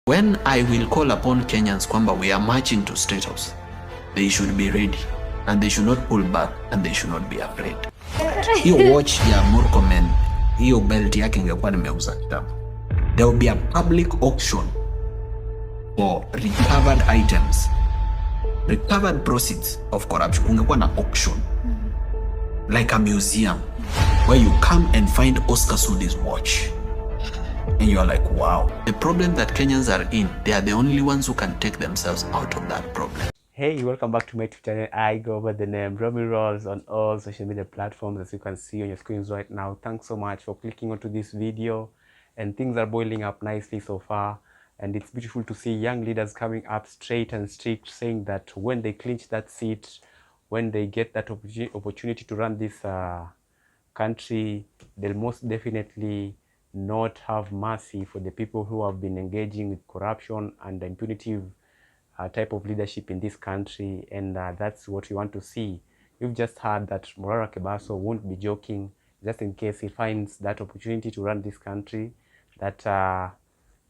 When I will call upon Kenyans kwamba we are marching to State House, they should be ready and they should not pull back and they should not be afraid. Hiyo watch ya Murkomen, hiyo belt yake ingekuwa nimeuza kitambo. There will be a public auction for recovered items, recovered proceeds of corruption. Ungekuwa na auction, like a museum, where you come and find Oscar Sudi's watch. And you're like, wow. The problem that Kenyans are in, they are the only ones who can take themselves out of that problem. Hey, welcome back to my YouTube channel. I go by the name Romy Rolls on all social media platforms, as you can see on your screens right now. Thanks so much for clicking onto this video, and things are boiling up nicely so far, and it's beautiful to see young leaders coming up straight and strict, saying that when they clinch that seat, when they get that opportunity to run this country, they'll most definitely not have mercy for the people who have been engaging with corruption and impunitive type of leadership in this country, and that's what we want to see. You've just heard that Morara Kebaso won't be joking, just in case he finds that opportunity to run this country, that for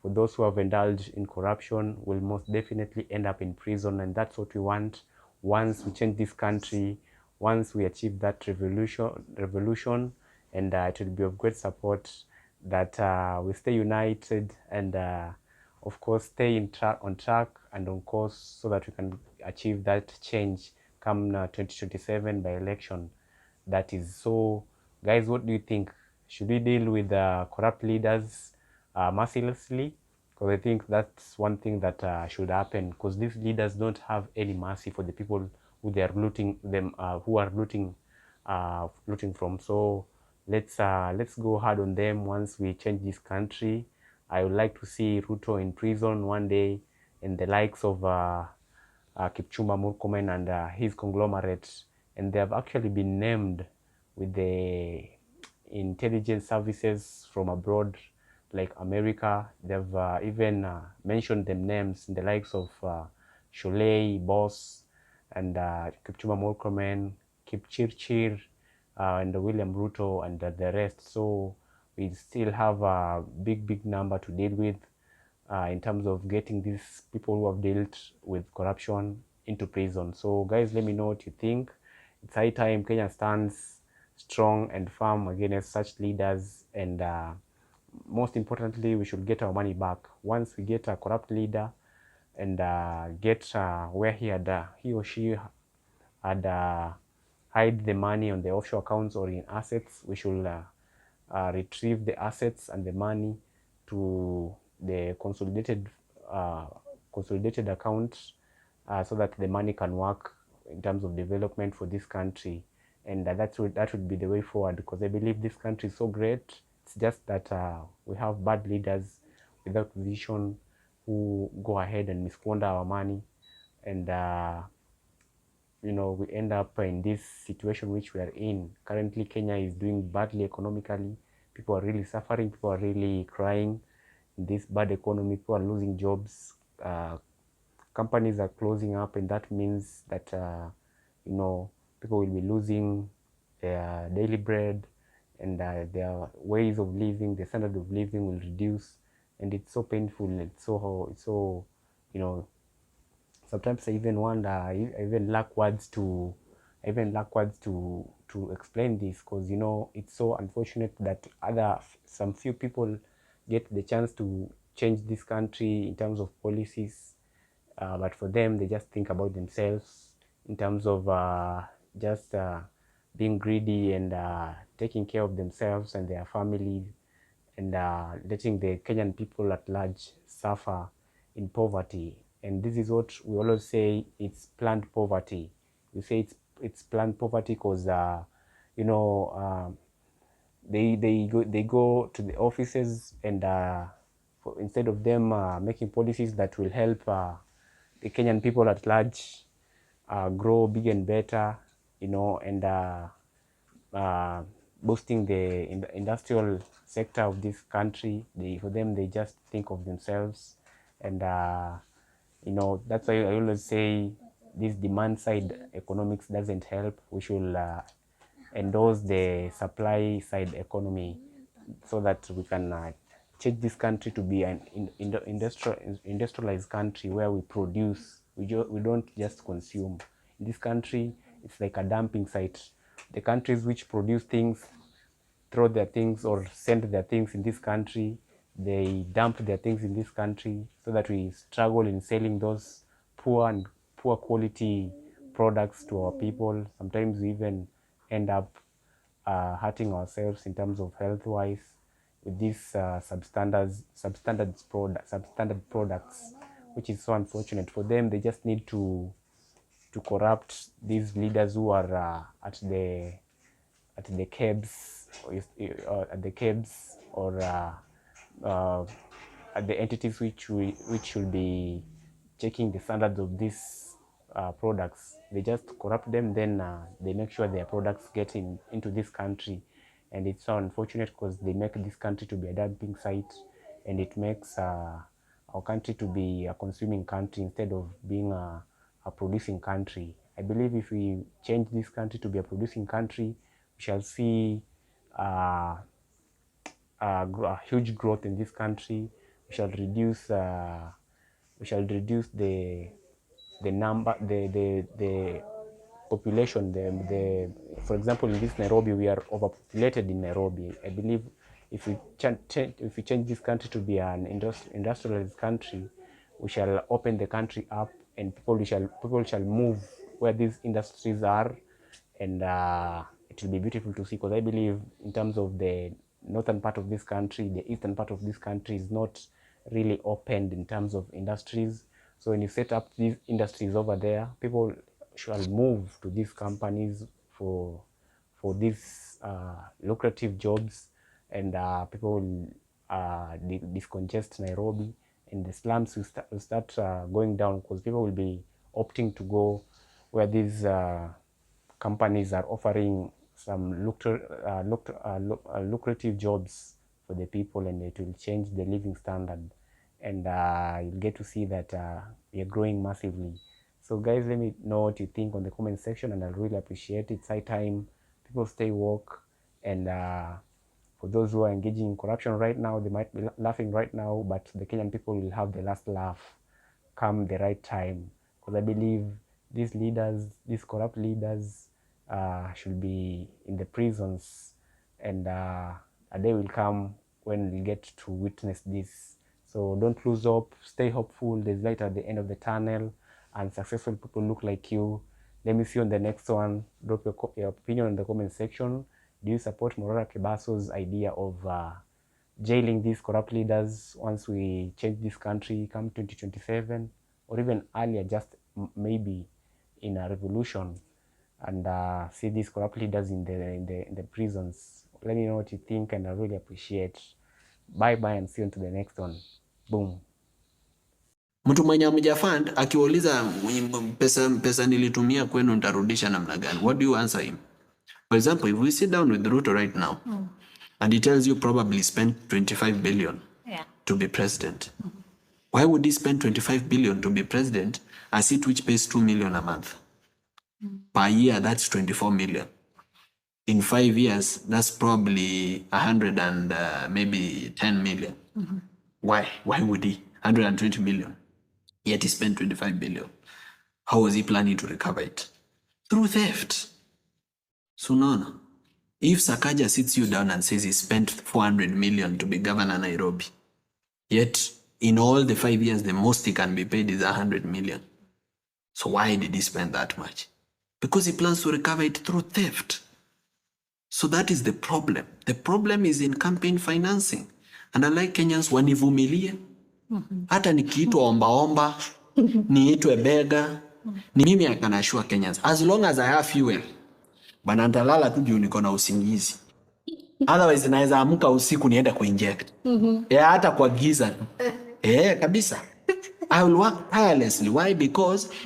those who have indulged in corruption will most definitely end up in prison, and that's what we want. Once we change this country, once we achieve that revolution, and it will be of great support that we stay united and of course stay on track and on course, so that we can achieve that change come 2027 by election. That is so. Guys, what do you think? Should we deal with corrupt leaders mercilessly? Because I think that's one thing that should happen, because these leaders don't have any mercy for the people who they are looting them, who are looting from. So let's go hard on them once we change this country. I would like to see Ruto in prison one day, and the likes of Kipchumba Murkomen and his conglomerate, and they have actually been named with the intelligence services from abroad, like America. They've even mentioned them names, in the likes of Sholei, Boss, and Kipchumba Murkomen, Kipchirchir, and William Ruto, and the rest. So we still have a big number to deal with in terms of getting these people who have dealt with corruption into prison. So guys, let me know what you think. It's high time Kenya stands strong and firm against such leaders, and most importantly, we should get our money back. Once we get a corrupt leader and get where he or she had hide the money on the offshore accounts or in assets, we should retrieve the assets and the money to the consolidated account, so that the money can work in terms of development for this country. And that would be the way forward, because I believe this country is so great. It's just that we have bad leaders without vision who go ahead and squander our money, and you know, we end up in this situation which we are in. Currently, Kenya is doing badly economically. People are really suffering. People are really crying in this bad economy. People are losing jobs. Companies are closing up, and that means that you know, people will be losing their daily bread, and their ways of living, the standard of living will reduce, and it's so painful. It's so you know, sometimes I even wonder, I even lack words to explain this, because you know, it's so unfortunate that some few people get the chance to change this country in terms of policies, but for them, they just think about themselves in terms of just being greedy and taking care of themselves and their family, and letting the Kenyan people at large suffer in poverty. And this is what we always say, it's planned poverty. We say it's planned poverty because you know, they go to the offices, and instead of them making policies that will help the Kenyan people at large grow big and better, you know, and boosting the industrial sector of this country, for them, they just think of themselves. And you know, that's why I always say this demand side economics doesn't help. We should endorse the supply side economy, so that we can change this country to be an industrialized country where we produce. We don't just consume. In this country, it's like a dumping site. The countries which produce things throw their things or send their things in this country. They dump their things in this country so that we struggle in selling those poor quality products to our people. Sometimes we even end up hurting ourselves in terms of health wise with these substandard products, which is so unfortunate for them. They just need to corrupt these leaders who are at the cabs, or at the entities which should be checking the standards of these products. They just corrupt them, then they make sure their products get into this country, and it's so unfortunate because they make this country to be a dumping site, and it makes our country to be a consuming country instead of being a producing country. I believe if we change this country to be a producing country, we shall see a huge growth in this country. We shall reduce the number, the population. For example, in this Nairobi, we are overpopulated in Nairobi. I believe if we change this country to be an industrialized country, we shall open the country up, and people shall move where these industries are, and it will be beautiful to see, because I believe in terms of the northern part of this country, the eastern part of this country is not really opened in terms of industries. So when you set up these industries over there, people shall move to these companies for these lucrative jobs, and people will discongest Nairobi, and the slums will start going down, because people will be opting to go where these companies are offering some lucrative jobs for the people, and it will change the living standard, and you'll get to see that we are growing massively. So guys, let me know what you think on the comment section, and I'll really appreciate it. It's high time people stay woke, and for those who are engaging in corruption right now, they might be laughing right now, but the Kenyan people will have the last laugh come the right time, because I believe these leaders, these corrupt leaders, should be in the prisons, and a day will come when we get to witness this. So don't lose hope, stay hopeful. There's light at the end of the tunnel, and successful people look like you. Let me see you on the next one. Drop your opinion in the comment section. Do you support Morara Kebaso's idea of jailing these corrupt leaders once we change this country come 2027, or even earlier, just maybe in a revolution, and see these corrupt leaders in the prisons? Let me know what you think, and I really appreciate. Bye bye, and see you to the next one. Boom. Mtu mwenye amjafund akiuliza pesa nilitumia kwenu nitarudisha namna gani? What do you answer him? For example, if we sit down with Ruto right now, and he tells you probably spent 25 billion to be president. Why would he spend 25 billion to be president, a seat which pays 2 million a month? Per year, that's 24 million. In 5 years, that's probably 100 and maybe 10 million. Why? Why would he? 120 million. Yet he spent 25 billion. How was he planning to recover it? Through theft. So no. If Sakaja sits you down and says he spent 400 million to be governor of Nairobi, yet in all the 5 years, the most he can be paid is 100 million. So why did he spend that much? Because he plans to recover it through theft. So that is the problem. The problem is in campaign financing. And I like Kenyans wanivumilie. Hata nikiitwa omba, niitwe bega, ni mimi I can assure Kenyans, as long as I have fuel, bana nitalala tu juu niko na usingizi. Otherwise naweza amka usiku nienda kuinject. Hata kwa giza. Kabisa. I will work tirelessly. Why?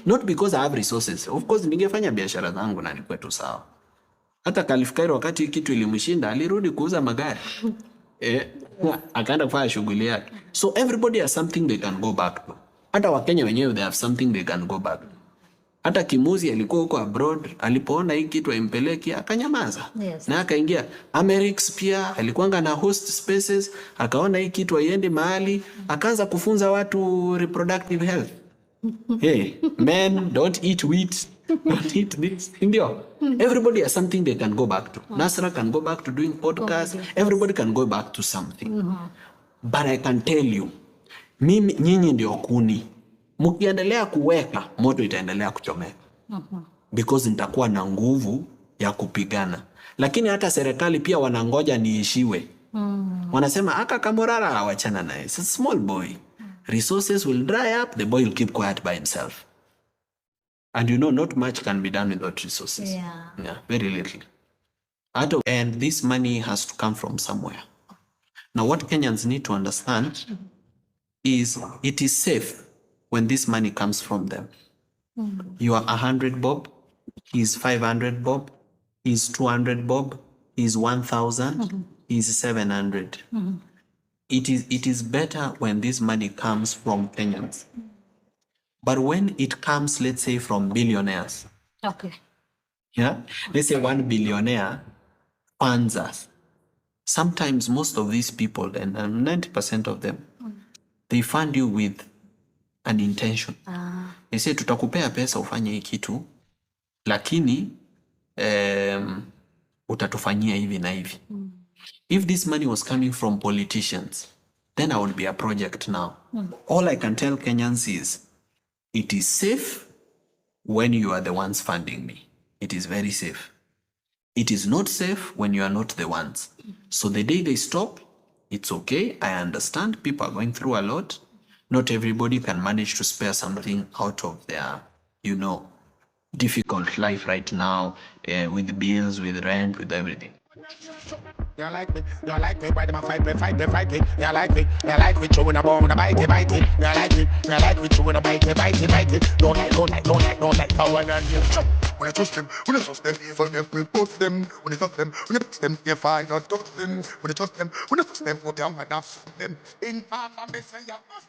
Not because I have resources. Of course, ningefanya biashara zangu na nikuwe tu sawa. Hata Khalif Kairo wakati kitu ilimshinda, alirudi kuuza magari. Akaenda kufanya shughuli yake. So everybody has something they can go back to. Hata Wakenya wenyewe, they have something they can go back to. Hata Kimuzi alikuwa huko abroad, alipoona hii kitu aimpeleki akanyamaza. Yes. Na akaingia. Amerix pia alikuanga na host spaces, akaona hii kitu haiendi mahali, akaanza kufunza watu reproductive health. Hey, men don't eat wheat, don't eat this. Ndio. Everybody has something they can go back to. Nasra can go back to doing podcasts. Everybody can go back to something. But I can tell you, mimi nyinyi ndio kuni. Mkiendelea kuweka, moto itaendelea kuchomeka. Because nitakuwa na nguvu ya kupigana. Lakini hata serikali pia wanangoja niishiwe. Wanasema aka Kamorara hawachana naye. It's a small boy. Resources will dry up, the boy will keep quiet by himself. And you know, not much can be done without resources. Yeah, very little. And this money has to come from somewhere. Now, what Kenyans need to understand is it is safe when this money comes from them. You are 100 bob, he's 500 bob, he's 200 bob, he's 1,000, he's 700. It is better when this money comes from Kenyans. But when it comes, let's say, from billionaires. Okay. Yeah? Let's say one billionaire funds us. Sometimes most of these people, and 90% of them, they fund you with an intention. They say, tutakupea pesa ufanye hii kitu, lakini utatufanyia hivi na hivi. If this money was coming from politicians, then I would be a project now. All I can tell Kenyans is, it is safe when you are the ones funding me. It is very safe. It is not safe when you are not the ones. So the day they stop, it's okay. I understand people are going through a lot. Not everybody can manage to spare something out of their, difficult life right now, with bills, with rent, with everything. You like me, why them a fight me. You like me, chewing a bomb and a bite it. You like me, chewing a bite it. Don't like power and you. When I trust them, evil them will post them. When I trust them, you find not touch them. When I trust them, go down and off them. In half of me say you must